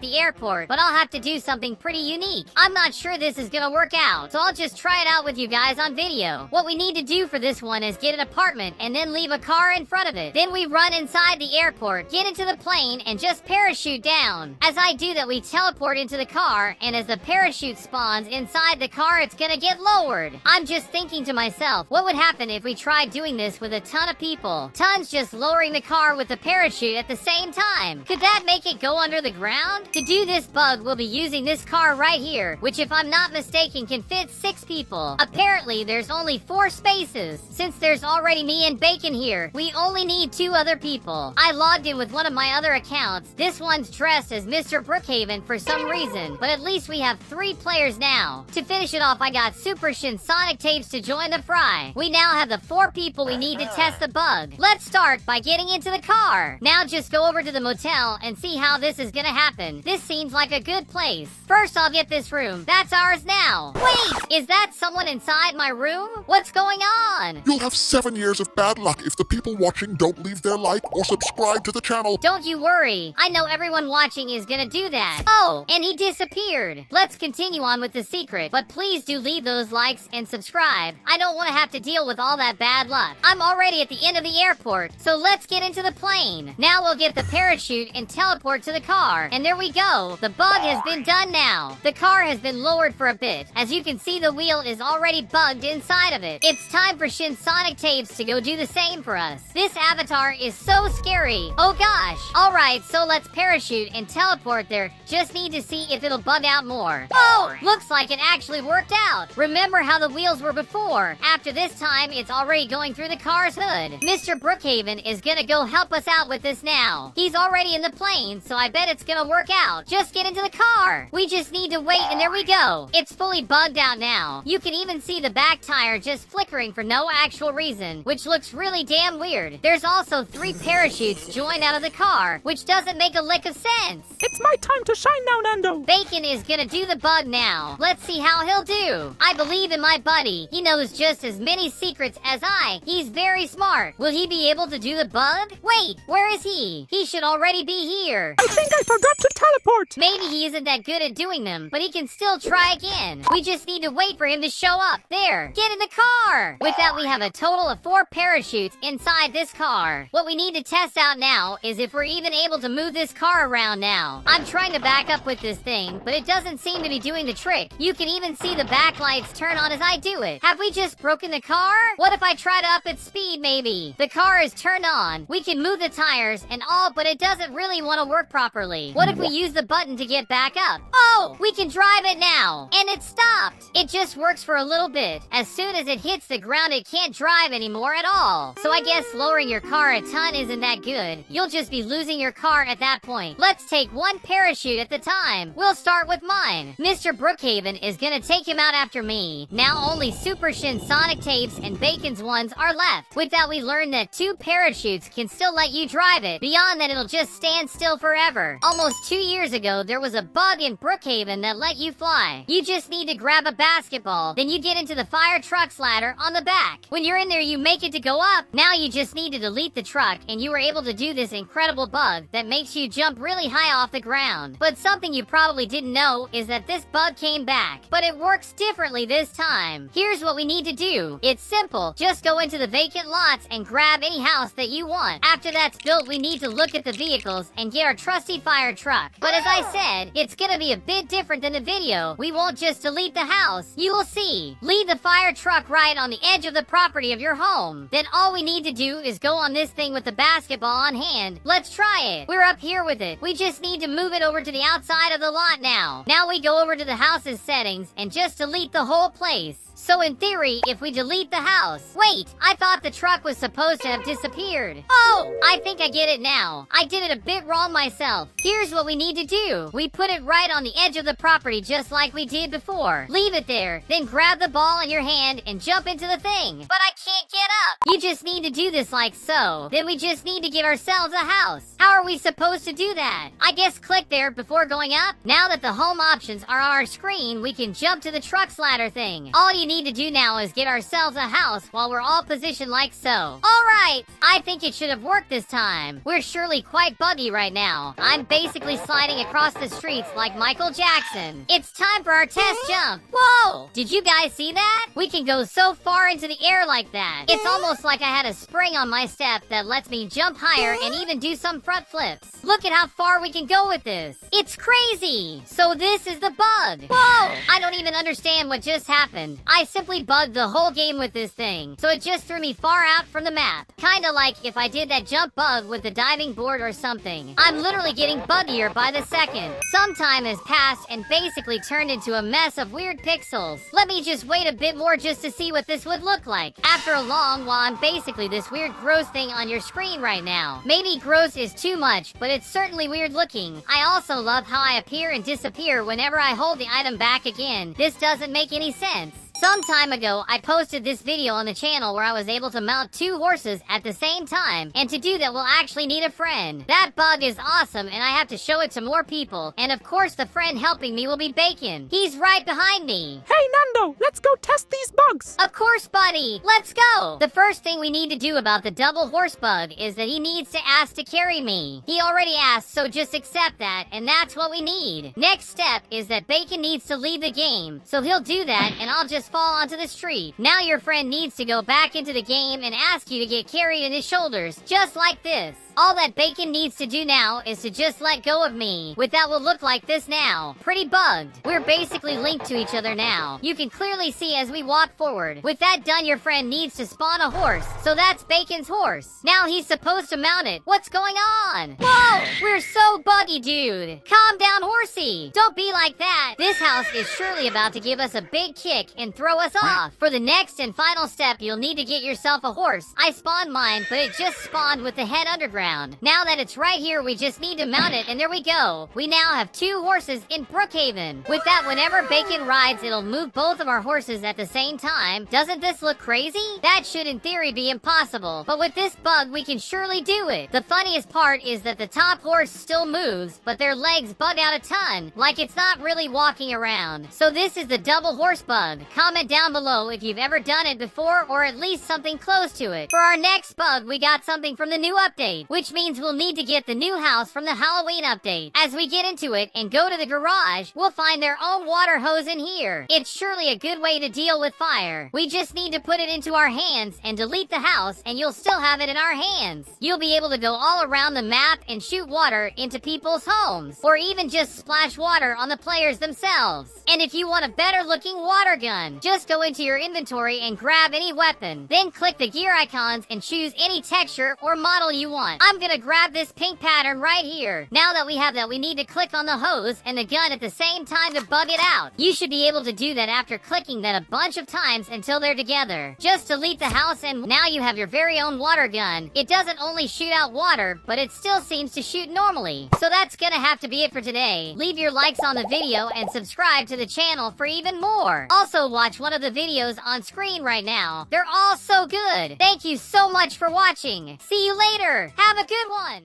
the airport, but I'll have to do something pretty unique. I'm not sure this is gonna work out, so I'll just try it out with you guys on video. What we need to do for this one is get an apartment and then leave a car in front of it. Then we run inside the airport, get into the plane, and just parachute down. As I do that, we teleport into the car, and as the parachute spawns inside the car, it's gonna get lowered. I'm just thinking to myself, what would happen if we tried doing this with a ton of people? Tons just lowering the car with the parachute at the same time. Could that make it go under the ground? To do this bug, we'll be using this car right here, which if I'm not mistaken can fit 6 people. Apparently, there's only 4 spaces. Since there's already me and Bacon here, we only need 2 other people. I logged in with one of my other accounts. This one's dressed as Mr. Brookhaven for some reason, but at least we have 3 players now. To finish it off, I got Super Shin Sonic Tapes to join the fry. We now have the 4 people we need to test the bug. Let's start by getting into the car. Now just go over to the motel and see how this is gonna happen. This seems like a good place. First, I'll get this room. That's ours now. Wait, is that someone inside my room? What's going on? You'll have 7 years of bad luck if the people watching don't leave their like or subscribe to the channel. Don't you worry. I know everyone watching is gonna do that. Oh, and he disappeared. Let's continue on with the secret, but please do leave those likes and subscribe. I don't want to have to deal with all that bad luck. I'm already at the end of the airport, so let's get into the plane. Now we'll get the parachute and teleport to the car. And there we go. The bug has been done now. The car has been lowered for a bit. As you can see, the wheel is already bugged inside of it. It's time for Shin Sonic Tapes to go do the same for us. This avatar is so scary. Oh gosh. Alright, so let's parachute and teleport there. Just need to see if it'll bug out more. Oh, looks like it actually worked out. Remember how the wheels were before. After this time, it's already going through the car's hood. Mr. Brookhaven is gonna go help us out with this now. He's already in the plane, so I bet it's gonna work out. Just get into the car. We just need to wait, and there we go. It's fully bugged out now. You can even see the back tire just flickering for no actual reason, which looks really damn weird. There's also 3 parachutes joined out of the car, which doesn't make a lick of sense. It's my time to shine now, Nanndo. Bacon is gonna do the bug now. Let's see how he'll do. I believe in my buddy. He knows just as many secrets as I. He's very smart. Will he be able to do the bug? Wait, where is he? He should already be here. I think I forgot to teleport. Maybe he isn't that good at doing them, but he can still try again. We just need to wait for him to show up. There, get in the car. With that, we have a total of 4 parachutes inside this car. What we need to test out now is if we're even able to move this car around now. I'm trying to back up with this thing, going, but it doesn't seem to be doing the trick. You can even see the backlights turn on as I do it. Have we just broken the car? What if I try to up its speed maybe? The car is turned on. We can move the tires and all, but it doesn't really want to work properly. What if we use the button to get back up? Oh, we can drive it now. And it stopped. It just works for a little bit. As soon as it hits the ground, it can't drive anymore at all. So I guess lowering your car a ton isn't that good. You'll just be losing your car at that point. Let's take one parachute at the time. We'll start with mine. Mr. Brookhaven is gonna take him out after me. Now only Super Shin Sonic tapes and Bacon's ones are left. With that, we learned that 2 parachutes can still let you drive it. Beyond that, it'll just stand still forever. Almost 2 years ago, there was a bug in Brookhaven that let you fly. You just need to grab a basketball, then you get into the fire truck's ladder on the back. When you're in there, you make it to go up. Now you just need to delete the truck, and you were able to do this incredible bug that makes you jump really high off the ground. But something you probably didn't know is that this bug came back, but it works differently this time. Here's what we need to do. It's simple. Just go into the vacant lots and grab any house that you want. After that's built, we need to look at the vehicles and get our trusty fire truck. But as I said, it's gonna be a bit different than the video. We won't just delete the house. You will see. Leave the fire truck right on the edge of the property of your home. Then all we need to do is go on this thing with the basketball on hand. Let's try it. We're up here with it. We just need to move it over to the outside of the lot now. Now we go over to the house's settings and just delete the whole place. So in theory, if we delete the house... Wait, I thought the truck was supposed to have disappeared. Oh, I think I get it now. I did it a bit wrong myself. Here's what we need to do. We put it right on the edge of the property just like we did before. Leave it there, then grab the ball in your hand and jump into the thing. But I can't get up. You just need to do this like so. Then we just need to get ourselves a house. How are we supposed to do that? I guess click there before going up. Now that the home options are on our screen, we can jump to the truck's ladder thing. All you need to do now is get ourselves a house while we're all positioned like so. Alright, I think it should have worked this time. We're surely quite buggy right now. I'm basically sliding across the streets like Michael Jackson. It's time for our test jump. Whoa! Did you guys see that? We can go so far into the air like that. It's almost like I had a spring on my step that lets me jump higher and even do some front flips. Look at how far we can go with this. It's crazy. So this is the bug. Whoa! I don't even understand what just happened. I simply bugged the whole game with this thing, so it just threw me far out from the map. Kinda like if I did that jump bug with the diving board or something. I'm literally getting buggier by the second. Some time has passed and basically turned into a mess of weird pixels. Let me just wait a bit more just to see what this would look like. After a long while, I'm basically this weird gross thing on your screen right now. Maybe gross is too much, but it's certainly weird looking. I also love how I appear and disappear whenever I hold the item back again. This doesn't make any sense. Some time ago, I posted this video on the channel where I was able to mount 2 horses at the same time, and to do that we'll actually need a friend. That bug is awesome, and I have to show it to more people, and of course the friend helping me will be Bacon. He's right behind me. Hey, Nanndo, let's go test these bugs. Of course, buddy. Let's go. The first thing we need to do about the double horse bug is that he needs to ask to carry me. He already asked, so just accept that, and that's what we need. Next step is that Bacon needs to leave the game, so he'll do that, and I'll just fall onto the street. Now your friend needs to go back into the game and ask you to get carried in his shoulders, just like this. All that Bacon needs to do now is to just let go of me. With that will look like this now. Pretty bugged. We're basically linked to each other now. You can clearly see as we walk forward. With that done, your friend needs to spawn a horse. So that's Bacon's horse. Now he's supposed to mount it. What's going on? Whoa! We're so buggy, dude. Calm down, horsey. Don't be like that. This house is surely about to give us a big kick and throw us off. For the next and final step, you'll need to get yourself a horse. I spawned mine, but it just spawned with the head underground. Now that it's right here, we just need to mount it, and there we go. We now have 2 horses in Brookhaven. With that, whenever Bacon rides, it'll move both of our horses at the same time. Doesn't this look crazy? That should in theory be impossible, but with this bug, we can surely do it. The funniest part is that the top horse still moves, but their legs bug out a ton, like it's not really walking around. So this is the double horse bug. comment down below if you've ever done it before or at least something close to it. For our next bug, we got something from the new update, which means we'll need to get the new house from the Halloween update. As we get into it and go to the garage, we'll find their own water hose in here. It's surely a good way to deal with fire. We just need to put it into our hands and delete the house, and you'll still have it in our hands. You'll be able to go all around the map and shoot water into people's homes, or even just splash water on the players themselves. And if you want a better looking water gun, just go into your inventory and grab any weapon. Then click the gear icons and choose any texture or model you want. I'm gonna grab this pink pattern right here. Now that we have that, we need to click on the hose and the gun at the same time to bug it out. You should be able to do that after clicking that a bunch of times until they're together. Just delete the house and now you have your very own water gun. It doesn't only shoot out water, but it still seems to shoot normally. So that's gonna have to be it for today. Leave your likes on the video and subscribe to the channel for even more. Also watch one of the videos on screen right now. They're all so good. Thank you so much for watching. See you later. Have a good one.